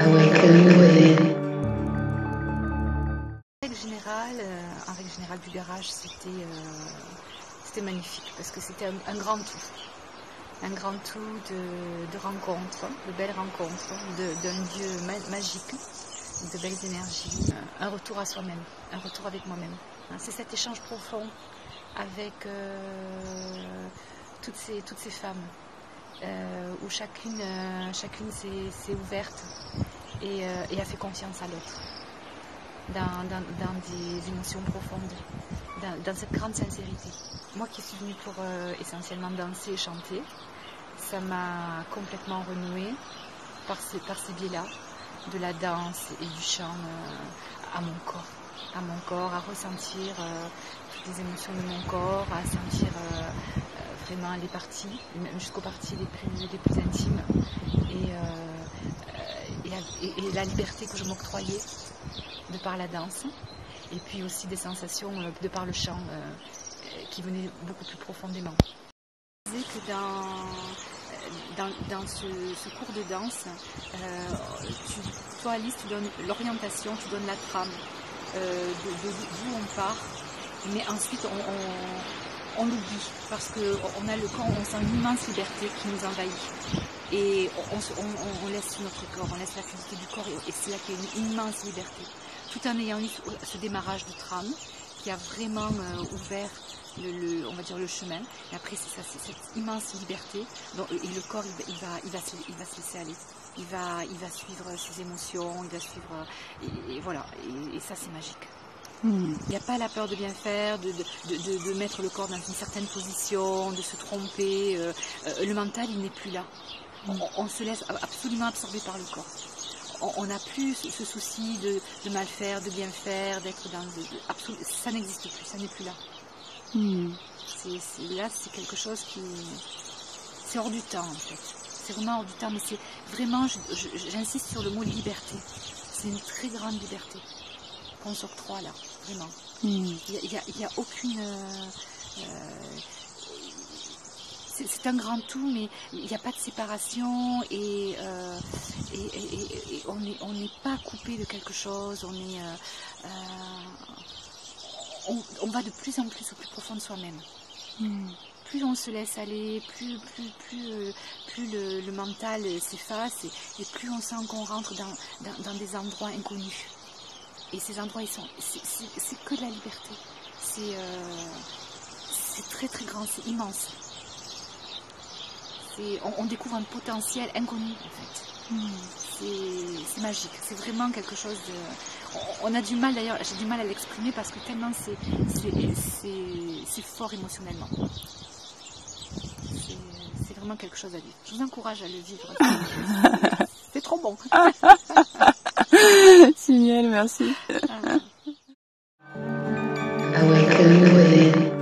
En règle générale du garage, c'était magnifique parce que c'était un grand tout. Un grand tout de rencontres, de belles rencontres, d'un lieu magique, de belles énergies, un retour à soi-même, un retour avec moi-même. C'est cet échange profond avec toutes ces femmes, où chacune s'est ouverte et a fait confiance à l'autre, dans des émotions profondes, dans cette grande sincérité. Moi qui suis venue pour essentiellement danser et chanter, ça m'a complètement renouée par ces biais-là, de la danse et du chant à mon corps, à ressentir toutes les émotions de mon corps, à sentir vraiment les parties, même jusqu'aux parties les plus intimes, et la liberté que je m'octroyais de par la danse, et puis aussi des sensations de par le chant qui venaient beaucoup plus profondément. Je disais que dans ce cours de danse, toi Alice, tu donnes l'orientation, tu donnes la trame d'où on part, mais ensuite on l'oublie parce qu'on a le corps, on sent une immense liberté qui nous envahit. Et on laisse notre corps, on laisse la fluidité du corps, et c'est là qu'il y a une immense liberté. Tout en ayant eu ce démarrage de trame qui a vraiment ouvert on va dire le chemin. Et après c'est ça, c'est cette immense liberté. Et le corps il va se laisser aller. Il va suivre ses émotions, il va suivre et voilà. Et ça c'est magique. Il n'y a pas la peur de bien faire, de mettre le corps dans une certaine position, de se tromper. Le mental il n'est plus là. On se laisse absolument absorber par le corps. On n'a plus ce souci de mal faire, de bien faire, d'être dans... ça n'existe plus, ça n'est plus là. Là, c'est quelque chose qui... C'est hors du temps, en fait. C'est vraiment hors du temps, mais c'est vraiment... J'insiste sur le mot liberté. C'est une très grande liberté qu'on s'octroie, là, vraiment. Il y a aucune... c'est un grand tout, mais il n'y a pas de séparation et on n'est pas coupé de quelque chose. On va de plus en plus au plus profond de soi-même. Plus on se laisse aller, plus le mental s'efface et plus on sent qu'on rentre dans des endroits inconnus. Et ces endroits, c'est que de la liberté. C'est très très grand, c'est immense. On découvre un potentiel inconnu en fait. C'est magique, c'est vraiment quelque chose de... On a du mal d'ailleurs, j'ai du mal à l'exprimer parce que tellement c'est fort émotionnellement. C'est vraiment quelque chose à vivre. Je vous encourage à le vivre. C'est trop bon. Génial, merci. Awaken within.